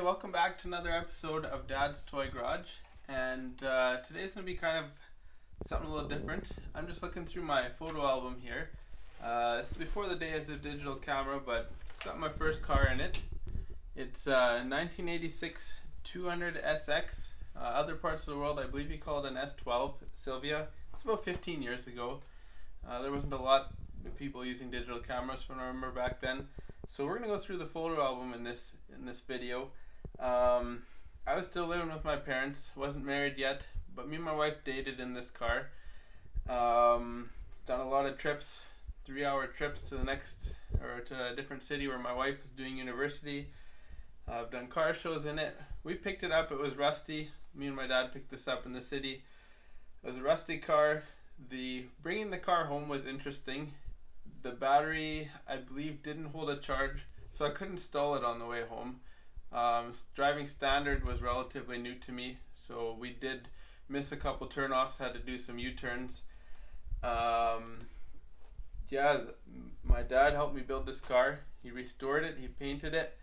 welcome back to another episode of Dad's Toy Garage. And today's going to be kind of something a little different. I'm just looking through my photo album here. This is before the days of digital camera, but it's got my first car in it. It's 1986 200Sx. Other parts of the world, I believe you call it an S12 Silvia. It's about 15 years ago. There wasn't a lot of people using digital cameras from what I remember back then. So we're going to go through the photo album in this video. I was still living with my parents, wasn't married yet, but me and my wife dated in this car. It's done a lot of trips, 3-hour trips to a different city where my wife is doing university. I've done car shows in it. We picked it up, it was rusty. Me and my dad picked this up in the city. It was a rusty car. Bringing the car home was interesting. The battery, I believe, didn't hold a charge, so I couldn't install it on the way home. Driving standard was relatively new to me, so we did miss a couple turnoffs, had to do some U-turns. My dad helped me build this car. He restored it, he painted it.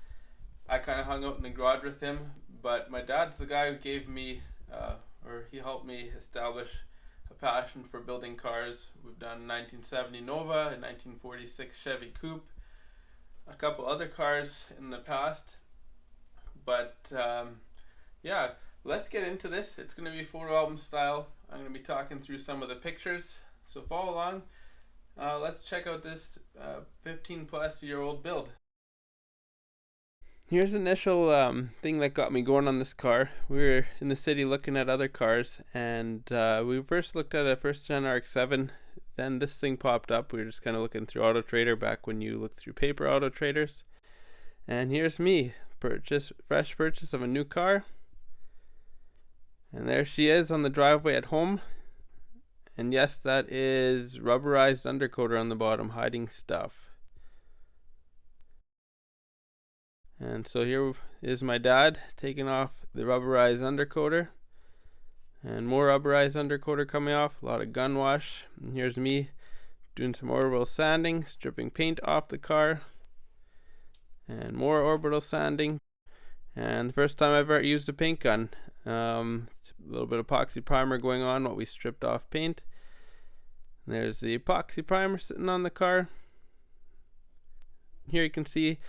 I kind of hung out in the garage with him, but my dad's the guy who gave me, he helped me establish a passion for building cars. We've done 1970 Nova, a 1946 Chevy Coupe, a couple other cars in the past. But let's get into this. It's going to be photo album style. I'm going to be talking through some of the pictures, so follow along. Let's check out this 15 plus year old build. Here's the initial thing that got me going on this car. We were in the city looking at other cars, and we first looked at a first gen RX-7. Then this thing popped up. We were just kind of looking through Auto Trader back when you looked through paper Auto Traders. And here's me, fresh purchase of a new car. And there she is on the driveway at home. And yes, that is rubberized undercoater on the bottom, hiding stuff. And so here is my dad taking off the rubberized undercoater. And more rubberized undercoater coming off, a lot of gun wash. And here's me doing some orbital sanding, stripping paint off the car. And more orbital sanding. And the first time I've ever used a paint gun. It's a little bit of epoxy primer going on while we stripped off paint. And there's the epoxy primer sitting on the car. Here you can see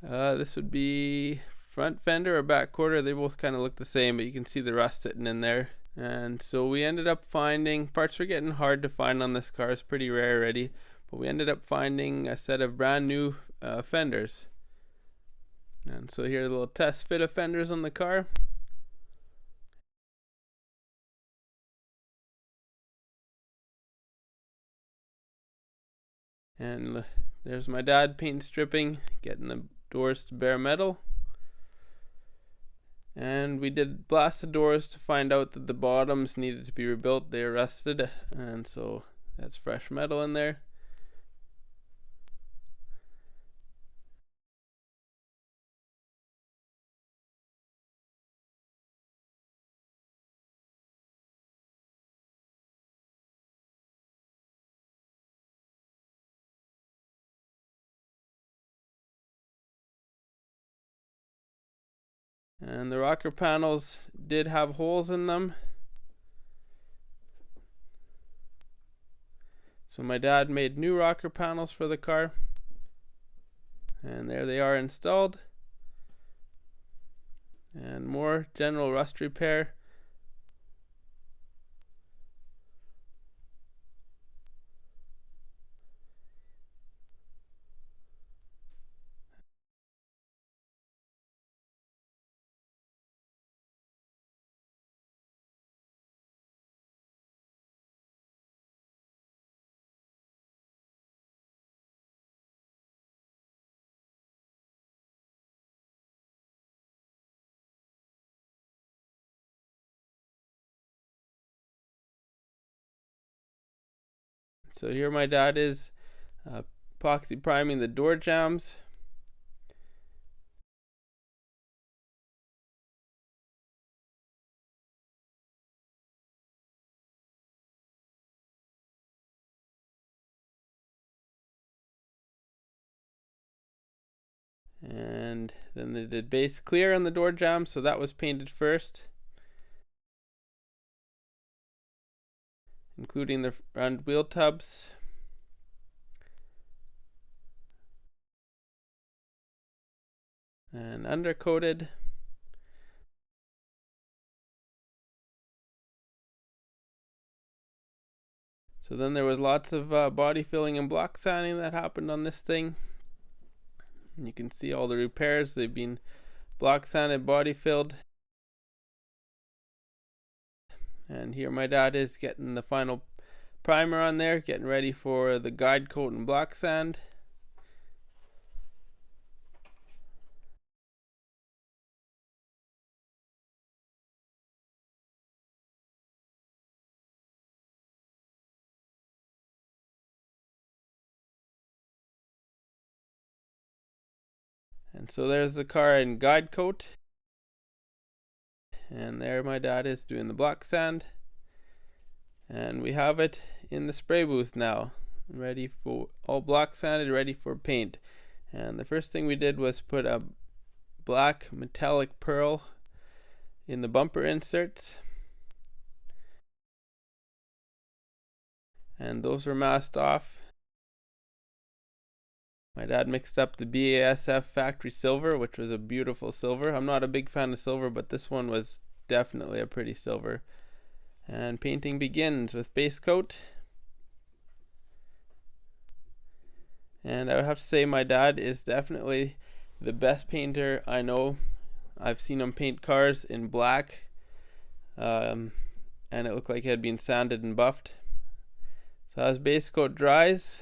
this would be front fender or back quarter. They both kind of look the same, but you can see the rust sitting in there. And so we ended up finding, parts were getting hard to find on this car. It's pretty rare already, but we ended up finding a set of brand new fenders. And so here are the little test fit of fenders on the car. And there's my dad paint stripping, getting the doors to bare metal. And we did blast the doors to find out that the bottoms needed to be rebuilt. They were rusted, and so that's fresh metal in there. And the rocker panels did have holes in them. So my dad made new rocker panels for the car. And there they are installed. And more general rust repair. So here my dad is epoxy priming the door jambs. And then they did base clear on the door jamb, so that was painted first, including the front wheel tubs. And undercoated. So then there was lots of body filling and block sanding that happened on this thing. And you can see all the repairs. They've been block sanded, body filled. And here my dad is getting the final primer on there, getting ready for the guide coat and block sand. And so there's the car in guide coat. And there my dad is doing the block sand. And we have it in the spray booth now, ready for all block sanded, ready for paint. And the first thing we did was put a black metallic pearl in the bumper inserts. And those were masked off. My dad mixed up the BASF factory silver, which was a beautiful silver. I'm not a big fan of silver, but this one was definitely a pretty silver. And painting begins with base coat. And I would have to say my dad is definitely the best painter I know. I've seen him paint cars in black, and it looked like it had been sanded and buffed. So as base coat dries,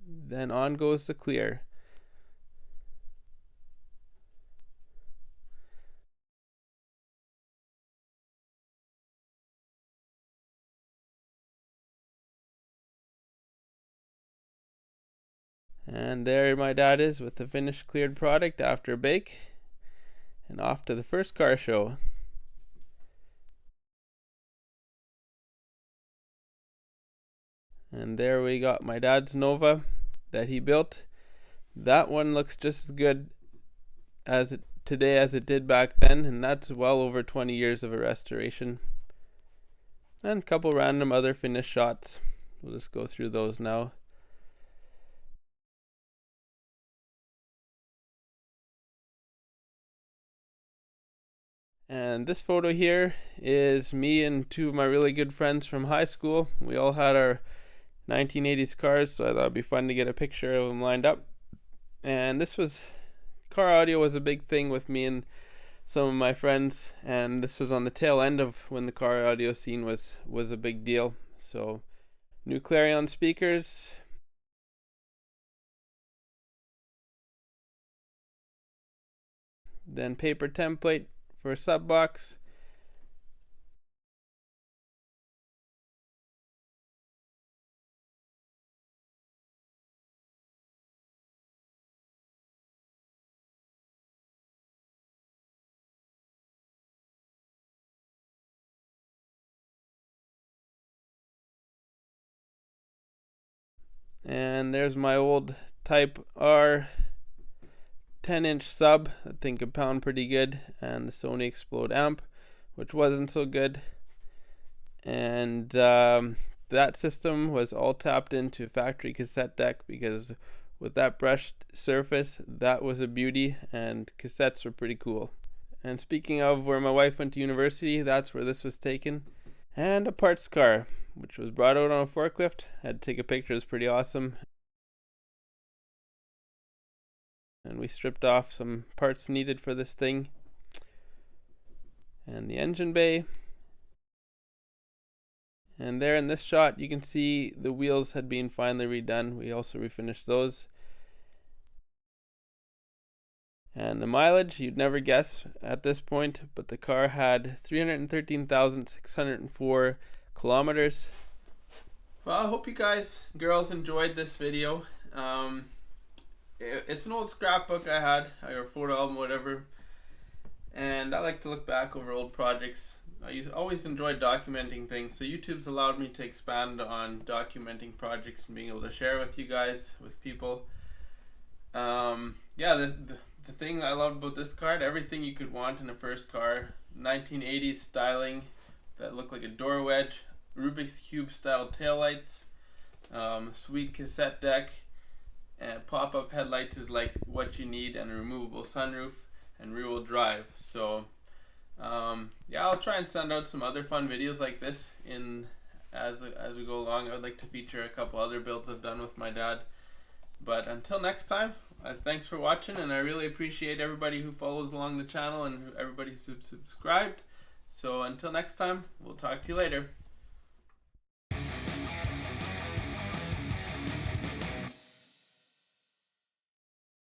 then on goes the clear. And there my dad is with the finished cleared product after bake, and off to the first car show. And there we got my dad's Nova that he built. That one looks just as good today as it did back then, and that's well over 20 years of a restoration. And a couple random other finish shots. We'll just go through those now. And this photo here is me and two of my really good friends from high school. We all had our 1980s cars, so I thought it'd be fun to get a picture of them lined up. And this was, car audio was a big thing with me and some of my friends, and this was on the tail end of when the car audio scene was a big deal. So new Clarion speakers, then paper template for a sub box, and there's my old Type R 10-inch sub. I think could pound pretty good, and the Sony Explode amp, which wasn't so good. And that system was all tapped into factory cassette deck, because with that brushed surface, that was a beauty, and cassettes were pretty cool. And speaking of where my wife went to university, that's where this was taken. And a parts car, which was brought out on a forklift. I had to take a picture, it was pretty awesome. And we stripped off some parts needed for this thing. And the engine bay. And there in this shot you can see the wheels had been finally redone. We also refinished those. And the mileage, you'd never guess at this point, but the car had 313,604 kilometers. Well, I hope you guys, girls, enjoyed this video. It's an old scrapbook I had, or photo album, whatever. And I like to look back over old projects. I always enjoyed documenting things, so YouTube's allowed me to expand on documenting projects and being able to share with you guys, with people. Yeah, the thing I loved about this car, everything you could want in a first car. 1980s styling that looked like a door wedge, Rubik's Cube style taillights, sweet cassette deck, and pop-up headlights is like what you need, and a removable sunroof and rear-wheel drive. So yeah, I'll try and send out some other fun videos like this as we go along. I would like to feature a couple other builds I've done with my dad. But until next time, thanks for watching, and I really appreciate everybody who follows along the channel and everybody who's subscribed. So until next time, we'll talk to you later.